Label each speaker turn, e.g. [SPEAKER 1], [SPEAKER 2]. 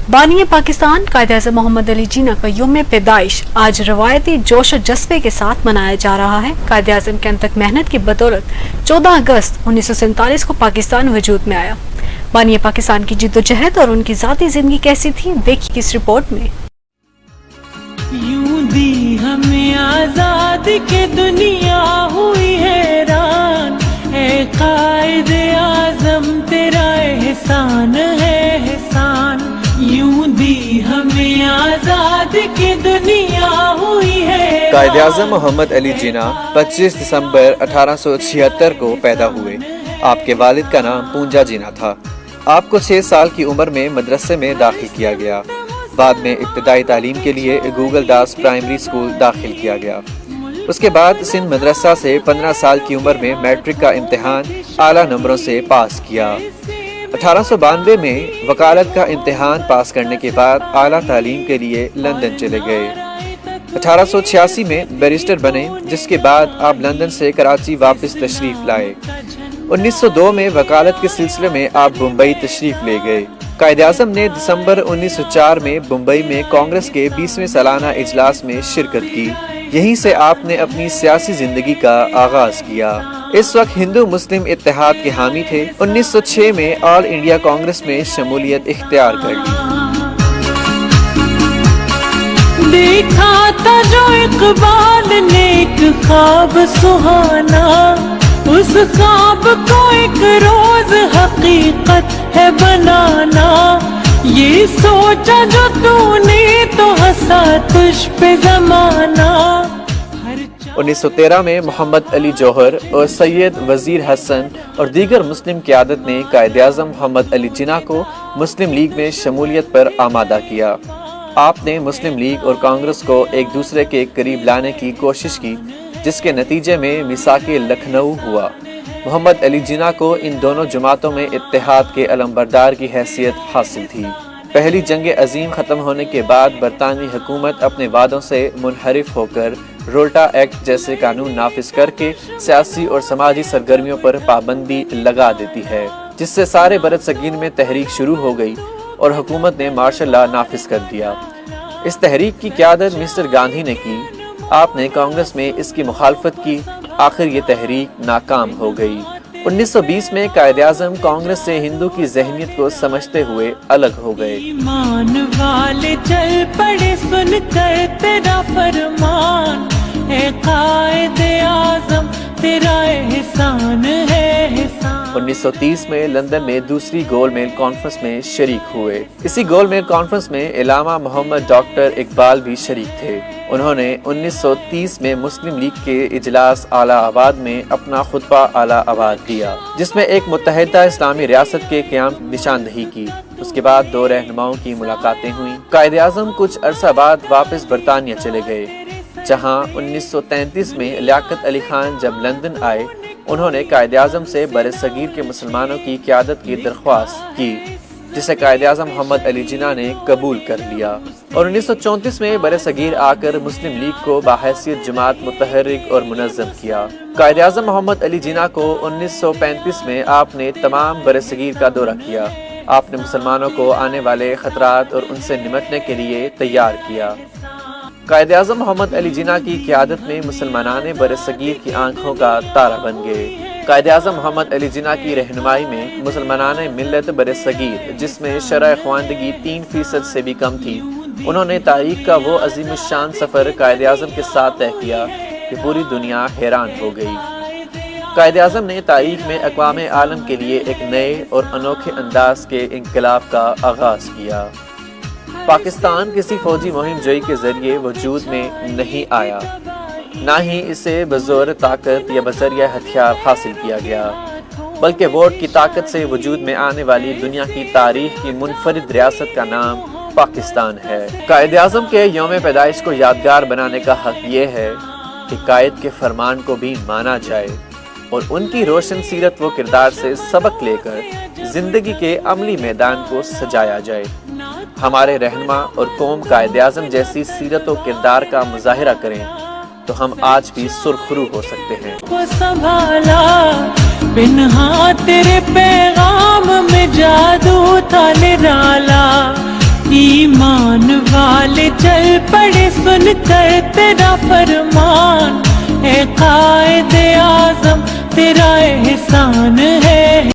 [SPEAKER 1] बानी पाकिस्तान कायद आज़म मोहम्मद अली जिन्ना का यौम पैदाइश आज रवायती जोश और जज्बे के साथ मनाया जा रहा है। कायद आज़म के अनथक मेहनत की बदौलत 14 अगस्त 1947 को पाकिस्तान वजूद में आया। बानी पाकिस्तान की जिद्दोजहद और उनकी ज़ाती ज़िंदगी कैसी थी, देखिए इस रिपोर्ट में।
[SPEAKER 2] यूं दी हमें आजादी के दुनिया हुई हैरान, ए कायद आज़म तेरा एहसान है एहसान। यूं दी हमें आजादी की दुनिया हुई है।
[SPEAKER 3] कायद आज़म मोहम्मद अली जिन्ना 25 दिसंबर 1876 को पैदा हुए। आपके वालिद का नाम पूंजा जिन्ना था। आपको 6 साल की उम्र में मदरसे में दाखिल किया गया। बाद में इब्तिदाई तालीम के लिए गूगल दास प्राइमरी स्कूल दाखिल किया गया। उसके बाद सिंध मदरसा से 15 साल की उम्र में मैट्रिक का इम्तिहान आला नंबरों से पास किया। 1892 में वकालत का इम्तिहान पास करने के बाद आला तालीम के लिए लंदन चले गए। 1886 में बैरिस्टर बने, जिसके बाद आप लंदन से कराची वापस तशरीफ लाए। 1902 में वकालत के सिलसिले में आप मुंबई तशरीफ ले गए। कायद आज़म ने दिसंबर 1904 में मुंबई में कांग्रेस के 20वें सालाना इजलास में शिरकत की। यहीं से आपने अपनी सियासी जिंदगी का आगाज किया। इस वक्त हिंदू मुस्लिम इत्तेहाद के हामी थे। 1906 में ऑल इंडिया कांग्रेस में शमूलियत इख्तियार कर ली।
[SPEAKER 2] देखा था जो इकबाल ने एक ख्वाब सुहाना, उस ख्वाब को एक रोज हकीकत है बनाना। ये सोचा जो तूने तो हंसा तुझ पे जमाना।
[SPEAKER 3] 1913 में मोहम्मद अली जौहर और सैयद वजीर हसन और दीगर मुस्लिम क़यादत ने कायद आज़म मोहम्मद अली जिन्ना को मुस्लिम लीग में शमूलियत पर आमादा किया। आपने मुस्लिम लीग और कांग्रेस को एक दूसरे के करीब लाने की कोशिश की, जिसके नतीजे में मिसाके लखनऊ हुआ। मोहम्मद अली जिन्ना को इन दोनों जमातों में इत्तेहाद के अलमबरदार की हैसियत हासिल थी। पहली जंग अजीम ख़त्म होने के बाद बरतानवी हुकूमत अपने वादों से मुनहरिफ होकर रोल्टा एक्ट जैसे कानून नाफिज करके सियासी और समाजी सरगर्मियों पर पाबंदी लगा देती है, जिससे सारे बरसगीर में तहरीक शुरू हो गई और हुकूमत ने मार्शल लॉ नाफिज कर दिया। इस तहरीक की क़यादत मिस्टर गांधी ने की। आपने कांग्रेस में इसकी मुखालफत की। आखिर ये तहरीक नाकाम हो गई। 1920 में कायद आज़म कांग्रेस से हिंदू की ज़हनियत को समझते हुए अलग हो गए।
[SPEAKER 2] ईमान वाले चल पड़े सुनकर तेरा फरमान, ए कायद आज़म तेरा एहसान है एहसान।
[SPEAKER 3] 1930 में लंदन में दूसरी गोलमेज कॉन्फ्रेंस में शरीक हुए। इसी गोलमेज कॉन्फ्रेंस में इलामा मोहम्मद डॉक्टर इकबाल भी शरीक थे। उन्होंने 1930 में मुस्लिम लीग के इजलास आला आबाद में अपना खुतबा आला आबाद दिया, जिसमें एक मुत्तहिदा इस्लामी रियासत के क़याम की निशानदही की। उसके बाद 2 रहनुमाओं की मुलाकातें हुई। कायद आज़म कुछ अरसा बाद वापस बरतानिया चले गए, जहां 1933 में लियाकत अली खान जब लंदन आए, उन्होंने कायद आज़म से बरसगीर के मुसलमानों की क़यादत की दरख्वास्त की, जिसे कायद आज़म मोहम्मद अली जिन्ना ने कबूल कर लिया और 1934 में बरसगीर आकर मुस्लिम लीग को बाहैसियत जमात मुतहर्रिक और मुनज़्ज़म किया। कायद आज़म मोहम्मद अली जिन्ना को 1935 में आपने तमाम बरसगीर का दौरा किया। आपने मुसलमानों को आने वाले खतरात और उनसे निमटने के लिए तैयार किया। कायद आज़म मोहम्मद अली जिन्ना की क़यादत में मुसलमानाने बरसगीर की आंखों का तारा बन गए। कायद आज़म मोहम्मद अली जिन्ना की रहनुमाई में मुसलमानाने मिल्लत बरसगीर, जिसमें शरह ख़वानदगी 3% से भी कम थी, उन्होंने तारीख का वो अज़ीमुश्शान सफ़र कायद आज़म के साथ तय किया कि पूरी दुनिया हैरान हो गई। कायद आज़म ने तारीख में अक़वाम आलम के लिए एक नए और अनोखे अंदाज के इंक़िलाब का आगाज़ किया। पाकिस्तान किसी फौजी मुहिम जोई के जरिए वजूद में नहीं आया, ना ही इसे बज़ोर ताकत या बज़रिया हथियार हासिल किया गया, बल्कि वोट की ताकत से वजूद में आने वाली दुनिया की तारीख की मुनफरिद रियासत का नाम पाकिस्तान है। कायद आज़म के यौम पैदाइश को यादगार बनाने का हक ये है कि कायद के फरमान को भी माना जाए और उनकी रोशन सीरत व किरदार से सबक लेकर जिंदगी के अमली मैदान को सजाया जाए। हमारे रहनुमा और कौम कायद आज़म जैसी सीरत व किरदार का मुजाहिरा करें तो हम आज भी सुरखरू हो सकते हैं।
[SPEAKER 2] को संभाला पिन्हा तेरे पैगाम में जादू था निराला, ایمان والے چل پڑے سن کر تیرا فرمان، اے قائد اعظم تیرا احسان